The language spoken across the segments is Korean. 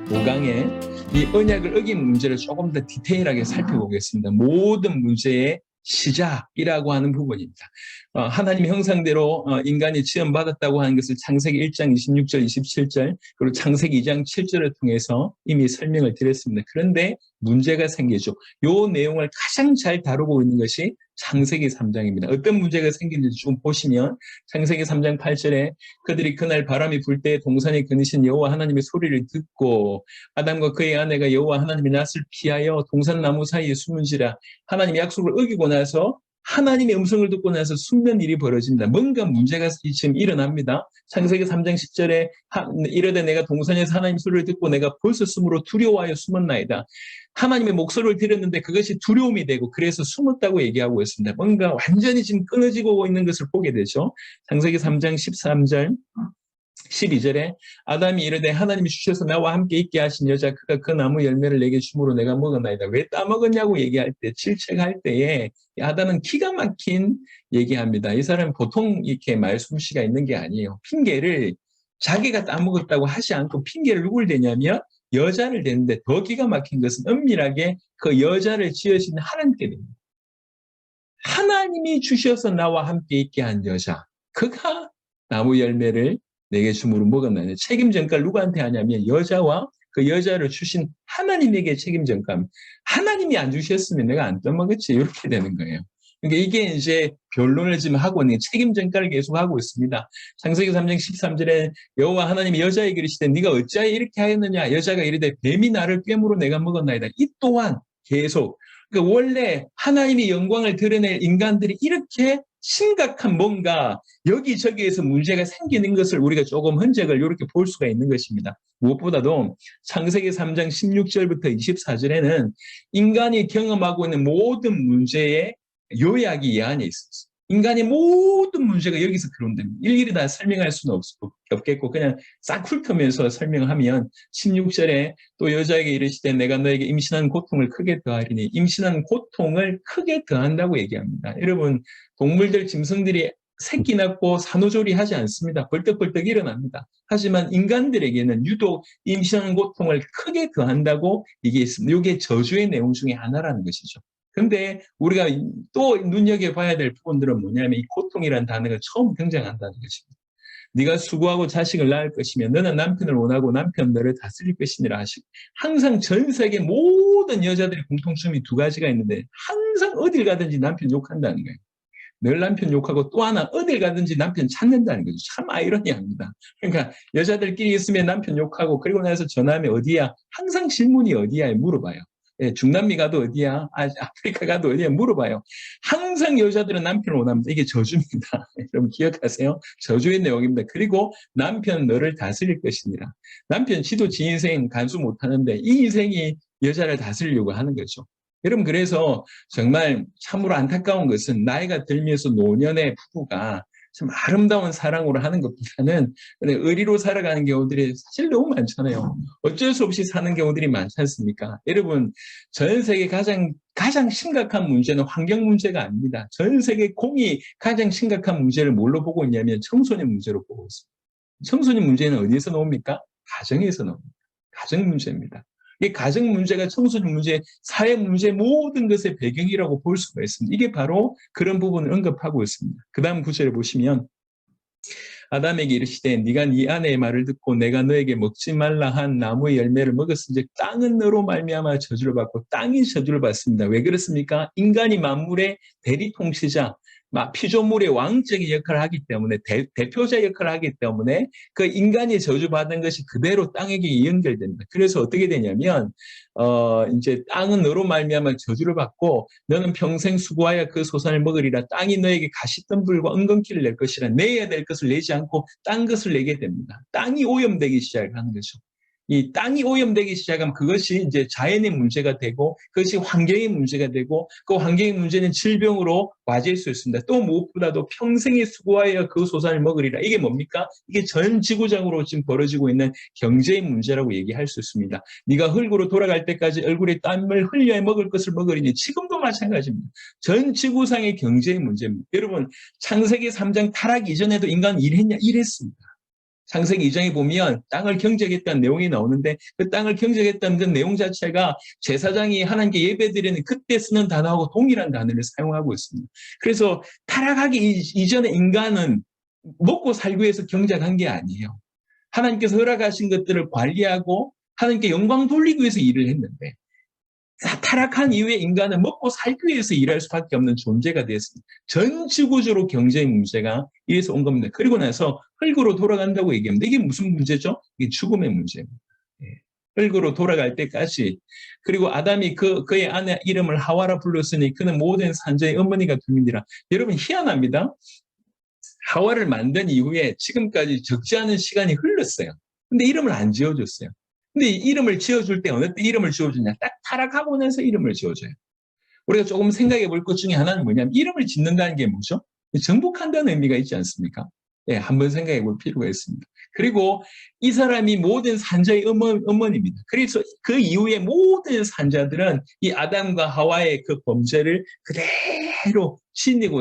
5강에 이 언약을 어긴 문제를 조금 더 디테일하게 살펴보겠습니다. 모든 문제의 시작이라고 하는 부분입니다. 하나님의 형상대로 인간이 지음받았다고 하는 것을 창세기 1장 26절, 27절, 그리고 창세기 2장 7절을 통해서 이미 설명을 드렸습니다. 그런데 문제가 생기죠. 이 내용을 가장 잘 다루고 있는 것이 창세기 3장입니다. 어떤 문제가 생기는지 좀 보시면 창세기 3장 8절에 그들이 그날 바람이 불 때 동산에 거니신 여호와 하나님의 소리를 듣고 아담과 그의 아내가 여호와 하나님의 낯을 피하여 동산 나무 사이에 숨은지라. 하나님의 약속을 어기고 나서 하나님의 음성을 듣고 나서 숨는 일이 벌어집니다. 뭔가 문제가 지금 일어납니다. 창세기 3장 10절에 이르되 내가 동산에서 하나님 소리를 듣고 내가 벌써 숨으로 두려워하여 숨었나이다. 하나님의 목소리를 들었는데 그것이 두려움이 되고 그래서 숨었다고 얘기하고 있습니다. 뭔가 완전히 지금 끊어지고 있는 것을 보게 되죠. 창세기 3장 13절 12절에 아담이 이르되 하나님이 주셔서 나와 함께 있게 하신 여자 그가 그 나무 열매를 내게 주므로 내가 먹었나이다. 왜 따먹었냐고 얘기할 때 질책할 때에 아담은 기가 막힌 얘기합니다. 이 사람은 보통 이렇게 말솜씨가 있는 게 아니에요. 핑계를 자기가 따먹었다고 하지 않고 핑계를 누굴 대냐면 여자를 대는데 더 기가 막힌 것은 은밀하게 그 여자를 지으신 하나님께 됩니다. 하나님이 주셔서 나와 함께 있게 한 여자 그가 나무 열매를 내게 주므로 먹었나니 책임 전가를 누구한테 하냐면 여자와 그 여자를 주신 하나님에게 책임 전가합니다. 하나님이 안 주셨으면 내가 안 떠먹었지 이렇게 되는 거예요. 그러니까 이게 이제 변론을 지금 하고 있는 책임 전가를 계속 하고 있습니다. 창세기 3장 13절에 여호와 하나님이 여자에게 이르시되 네가 어찌하여 이렇게 하였느냐. 여자가 이르되 뱀이 나를 꿰물어 내가 먹었나이다. 이 또한 계속 그러니까 원래 하나님의 영광을 드러낼 인간들이 이렇게 심각한 뭔가 여기저기에서 문제가 생기는 것을 우리가 조금 흔적을 이렇게 볼 수가 있는 것입니다. 무엇보다도 창세기 3장 16절부터 24절에는 인간이 경험하고 있는 모든 문제의 요약이 이 안에 있었어요. 인간의 모든 문제가 여기서 들어온답니다. 일일이 다 설명할 수는 없겠고 그냥 싹 훑으면서 설명하면 16절에 또 여자에게 이르시되 내가 너에게 임신한 고통을 크게 더하리니 임신한 고통을 크게 더한다고 얘기합니다. 여러분 동물들 짐승들이 새끼 낳고 산후조리 하지 않습니다. 벌떡벌떡 일어납니다. 하지만 인간들에게는 유독 임신한 고통을 크게 더한다고 이게 있습니다. 이게 저주의 내용 중에 하나라는 것이죠. 근데 우리가 또 눈여겨봐야 될 부분들은 뭐냐면 이 고통이라는 단어가 처음 등장한다는 것입니다. 네가 수고하고 자식을 낳을 것이며 너는 남편을 원하고 남편 너를 다스릴 것이니라 하시고 항상 전 세계 모든 여자들의 공통점이 두 가지가 있는데 항상 어딜 가든지 남편 욕한다는 거예요. 늘 남편 욕하고 또 하나 어딜 가든지 남편 찾는다는 거죠. 참 아이러니합니다. 그러니까 여자들끼리 있으면 남편 욕하고 그리고 나서 전화하면 어디야? 항상 질문이 어디야? 물어봐요. 예, 중남미 가도 어디야? 아프리카 가도 어디야? 물어봐요. 항상 여자들은 남편을 원합니다. 이게 저주입니다. 여러분 기억하세요? 저주의 내용입니다. 그리고 남편 너를 다스릴 것이니라. 남편 지도 지 인생 간수 못하는데 이 인생이 여자를 다스리려고 하는 거죠. 여러분 그래서 정말 참으로 안타까운 것은 나이가 들면서 노년의 부부가 참 아름다운 사랑으로 하는 것보다는 의리로 살아가는 경우들이 사실 너무 많잖아요. 어쩔 수 없이 사는 경우들이 많지 않습니까? 여러분 전 세계 가장 심각한 문제는 환경 문제가 아닙니다. 전 세계 공이 가장 심각한 문제를 뭘로 보고 있냐면 청소년 문제로 보고 있습니다. 청소년 문제는 어디에서 나옵니까? 가정에서 나옵니다. 가정 문제입니다. 이 가정 문제가 청소년 문제, 사회 문제 모든 것의 배경이라고 볼 수가 있습니다. 이게 바로 그런 부분을 언급하고 있습니다. 그 다음 구절을 보시면 아담에게 이르시되 네가 네 아내의 말을 듣고 내가 너에게 먹지 말라 한 나무의 열매를 먹었은즉 땅은 너로 말미암아 저주를 받고 땅이 저주를 받습니다. 왜 그렇습니까? 인간이 만물의 대리통치자 피조물의 왕적인 역할을 하기 때문에 대표자 역할을 하기 때문에 그 인간이 저주받은 것이 그대로 땅에게 연결됩니다. 그래서 어떻게 되냐면 이제 땅은 너로 말미암아 저주를 받고 너는 평생 수고하여 그 소산을 먹으리라. 땅이 너에게 가시덤불과 은근키를 낼 것이라. 내야 될 것을 내지 않고 딴 것을 내게 됩니다. 땅이 오염되기 시작하는 거죠. 이 땅이 오염되기 시작하면 그것이 이제 자연의 문제가 되고 그것이 환경의 문제가 되고 그 환경의 문제는 질병으로 와질 수 있습니다. 또 무엇보다도 평생에 수고하여 그 소산을 먹으리라. 이게 뭡니까? 이게 전 지구적으로 지금 벌어지고 있는 경제의 문제라고 얘기할 수 있습니다. 네가 흙으로 돌아갈 때까지 얼굴에 땀을 흘려야 먹을 것을 먹으리니 지금도 마찬가지입니다. 전 지구상의 경제의 문제입니다. 여러분 창세기 3장 타락 이전에도 인간은 일했냐? 일했습니다. 창세기 2장에 보면 땅을 경작했다는 내용이 나오는데 그 땅을 경작했다는 그 내용 자체가 제사장이 하나님께 예배드리는 그때 쓰는 단어하고 동일한 단어를 사용하고 있습니다. 그래서 타락하기 이전에 인간은 먹고 살기 위해서 경작한 게 아니에요. 하나님께서 허락하신 것들을 관리하고 하나님께 영광 돌리기 위해서 일을 했는데 타락한 이후에 인간은 먹고 살기 위해서 일할 수밖에 없는 존재가 되었습니다. 전 지구적으로 경제의 문제가 이래서 온 겁니다. 그리고 나서 흙으로 돌아간다고 얘기합니다. 이게 무슨 문제죠? 이게 죽음의 문제입니다. 흙으로 돌아갈 때까지. 그리고 아담이 그의 아내 이름을 하와라 불렀으니 그는 모든 산자의 어머니가 됨이니라. 여러분 희한합니다. 하와를 만든 이후에 지금까지 적지 않은 시간이 흘렀어요. 근데 이름을 안 지어줬어요. 근데 이름을 지어줄 때 어느 때 이름을 지어주냐? 딱 타락하고 나서 이름을 지어줘요. 우리가 조금 생각해 볼 것 중에 하나는 뭐냐면 이름을 짓는다는 게 뭐죠? 정복한다는 의미가 있지 않습니까? 예, 한번 생각해 볼 필요가 있습니다. 그리고 이 사람이 모든 산자의 어머니입니다. 그래서 그 이후에 모든 산자들은 이 아담과 하와의 그 범죄를 그대로 지니고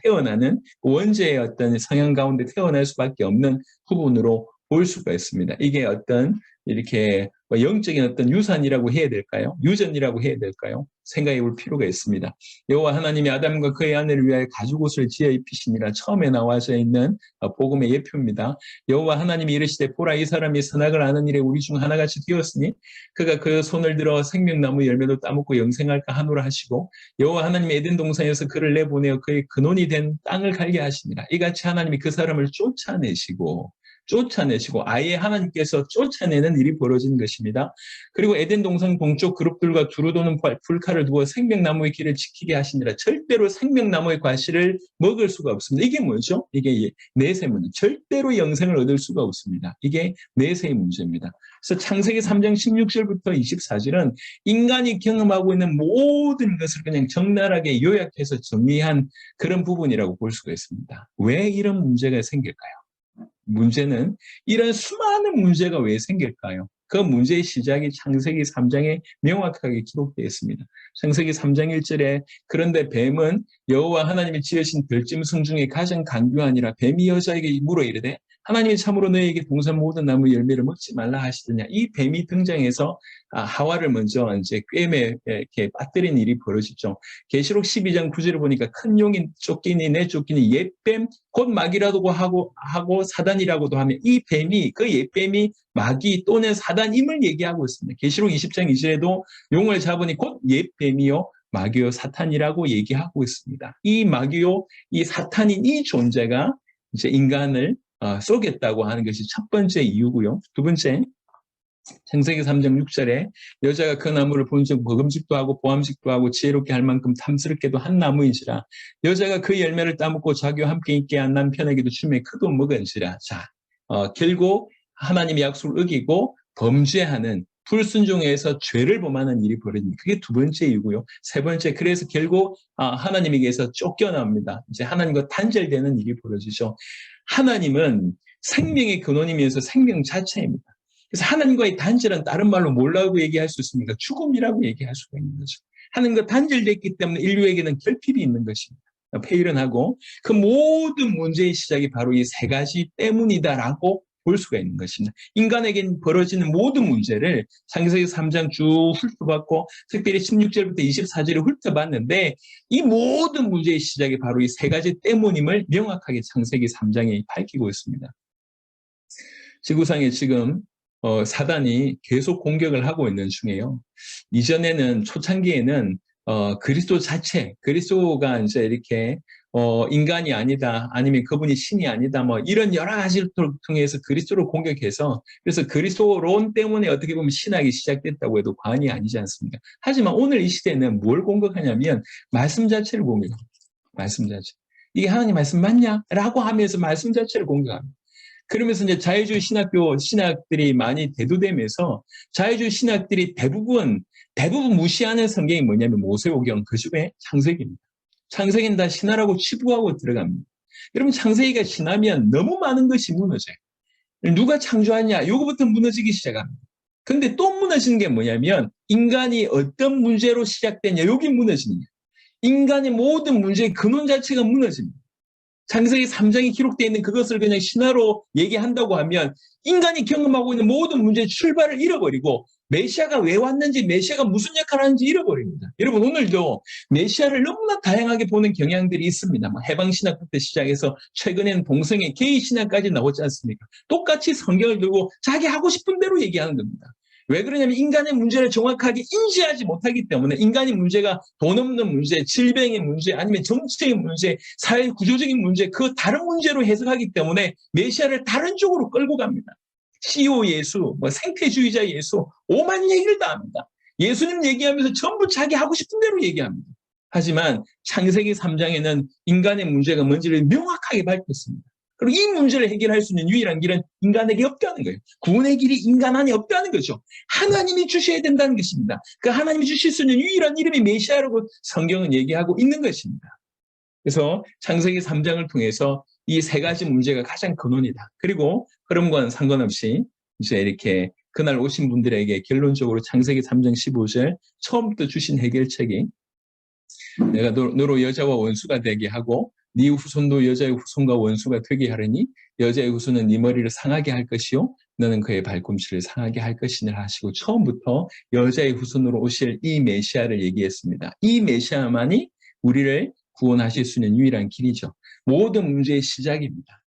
태어나는 원죄의 어떤 성향 가운데 태어날 수밖에 없는 부분으로 볼 수가 있습니다. 이게 어떤 이렇게 영적인 어떤 유산이라고 해야 될까요? 유전이라고 해야 될까요? 생각해 볼 필요가 있습니다. 여호와 하나님이 아담과 그의 아내를 위하여 가죽옷을 지어 입히시니라 처음에 나와져 있는 복음의 예표입니다. 여호와 하나님이 이르시되 보라 이 사람이 선악을 아는 일에 우리 중 하나같이 되었으니 그가 그 손을 들어 생명나무 열매도 따먹고 영생할까 하노라 하시고 여호와 하나님이 에덴 동산에서 그를 내보내어 그의 근원이 된 땅을 갈게 하시니라. 이같이 하나님이 그 사람을 쫓아내시고 아예 하나님께서 쫓아내는 일이 벌어진 것입니다. 그리고 에덴 동산 동쪽 그룹들과 두루 도는 불칼을 두어 생명나무의 길을 지키게 하시니라. 절대로 생명나무의 과실을 먹을 수가 없습니다. 이게 뭐죠? 이게 내세 문제. 절대로 영생을 얻을 수가 없습니다. 이게 내세의 문제입니다. 그래서 창세기 3장 16절부터 24절은 인간이 경험하고 있는 모든 것을 그냥 적나라하게 요약해서 정리한 그런 부분이라고 볼 수가 있습니다. 왜 이런 문제가 생길까요? 문제는 이런 수많은 문제가 왜 생길까요? 그 문제의 시작이 창세기 3장에 명확하게 기록되어 있습니다. 창세기 3장 1절에 그런데 뱀은 여호와 하나님이 지으신 들짐승 중에 가장 강교하니라. 뱀이 여자에게 물어 이르되 하나님이 참으로 너에게 동산 모든 나무 열매를 먹지 말라 하시더냐. 이 뱀이 등장해서 하와를 먼저 이제 꿰매 이렇게 빠뜨린 일이 벌어지죠. 계시록 12장 9절을 보니까 큰 용이 쫓기니 내쫓기니 옛뱀 곧 마귀라고 하고 사단이라고도 하며 이 뱀이 그 옛뱀이 마귀 또는 사단임을 얘기하고 있습니다. 계시록 20장 2절에도 용을 잡으니 곧 옛뱀이요 마귀요 사탄이라고 얘기하고 있습니다. 이 마귀요 이 사탄인 이 존재가 이제 인간을 쏘겠다고 하는 것이 첫 번째 이유고요. 두 번째, 창세기 3장 6절에 여자가 그 나무를 본즉 먹음직도 하고 보암직도 하고 지혜롭게 할 만큼 탐스럽게도 한 나무인지라. 여자가 그 열매를 따먹고 자기와 함께 있게 한 남편에게도 주매 크도 먹은지라. 자, 결국 하나님의 약속을 어기고 범죄하는 불순종에서 죄를 범하는 일이 벌어집니다. 그게 두 번째 이유고요. 세 번째, 그래서 결국 하나님에게서 쫓겨납니다. 이제 하나님과 단절되는 일이 벌어지죠. 하나님은 생명의 근원이면서 생명 자체입니다. 그래서 하나님과의 단절은 다른 말로 뭐라고 얘기할 수 있습니까? 죽음이라고 얘기할 수가 있는 거죠. 하나님과 단절됐기 때문에 인류에게는 결핍이 있는 것입니다. 폐일은 하고 그 모든 문제의 시작이 바로 이 세 가지 때문이다라고 볼 수가 있는 것입니다. 인간에게 벌어지는 모든 문제를 창세기 3장 쭉 훑어봤고 특별히 16절부터 24절을 훑어봤는데 이 모든 문제의 시작이 바로 이 세 가지 때문임을 명확하게 창세기 3장에 밝히고 있습니다. 지구상에 지금 사단이 계속 공격을 하고 있는 중이에요. 이전에는 초창기에는 그리스도가 이제 이렇게 인간이 아니다, 아니면 그분이 신이 아니다, 뭐 이런 여러 가지를 통해서 그리스도를 공격해서 그래서 그리스도론 때문에 어떻게 보면 신학이 시작됐다고 해도 과언이 아니지 않습니까? 하지만 오늘 이 시대는 뭘 공격하냐면 말씀 자체를 공격합니다. 말씀 자체. 이게 하나님 말씀 맞냐? 라고 하면서 말씀 자체를 공격합니다. 그러면서 이제 자유주의 신학들이 많이 대두되면서 자유주의 신학들이 대부분 무시하는 성경이 뭐냐면 모세오경 그 중에 창세기입니다. 창세기는 다 신화라고 치부하고 들어갑니다. 여러분 창세기가 지나면 너무 많은 것이 무너져요. 누가 창조하냐? 요거부터 무너지기 시작합니다. 근데 또 무너지는 게 뭐냐면 인간이 어떤 문제로 시작됐냐? 여기 무너지는 거예요. 인간의 모든 문제의 근원 자체가 무너집니다. 창세기 3장에 기록되어 있는 그것을 그냥 신화로 얘기한다고 하면 인간이 경험하고 있는 모든 문제의 출발을 잃어버리고 메시아가 왜 왔는지, 메시아가 무슨 역할을 하는지 잃어버립니다. 여러분, 오늘도 메시아를 너무나 다양하게 보는 경향들이 있습니다. 해방신학부터 시작해서 최근에는 동성애, 게이신학까지 나오지 않습니까? 똑같이 성경을 들고 자기 하고 싶은 대로 얘기하는 겁니다. 왜 그러냐면 인간의 문제를 정확하게 인지하지 못하기 때문에 인간의 문제가 돈 없는 문제, 질병의 문제, 아니면 정치의 문제, 사회 구조적인 문제, 그 다른 문제로 해석하기 때문에 메시아를 다른 쪽으로 끌고 갑니다. CEO 예수, 생태주의자 예수, 오만 얘기를 다 합니다. 예수님 얘기하면서 전부 자기 하고 싶은 대로 얘기합니다. 하지만 창세기 3장에는 인간의 문제가 뭔지를 명확하게 밝혔습니다. 그리고 이 문제를 해결할 수 있는 유일한 길은 인간에게 없다는 거예요. 구원의 길이 인간 안에 없다는 거죠. 하나님이 주셔야 된다는 것입니다. 그 하나님이 주실 수 있는 유일한 이름이 메시아라고 성경은 얘기하고 있는 것입니다. 그래서 창세기 3장을 통해서 이 세 가지 문제가 가장 근원이다. 그리고 그런 건 상관없이 이제 이렇게 그날 오신 분들에게 결론적으로 창세기 3장 15절 처음부터 주신 해결책이 내가 너로 여자와 원수가 되게 하고 네 후손도 여자의 후손과 원수가 되게 하려니 여자의 후손은 네 머리를 상하게 할 것이요 너는 그의 발꿈치를 상하게 할 것이니라 하시고 처음부터 여자의 후손으로 오실 이 메시아를 얘기했습니다. 이 메시아만이 우리를 구원하실 수 있는 유일한 길이죠. 모든 문제의 시작입니다.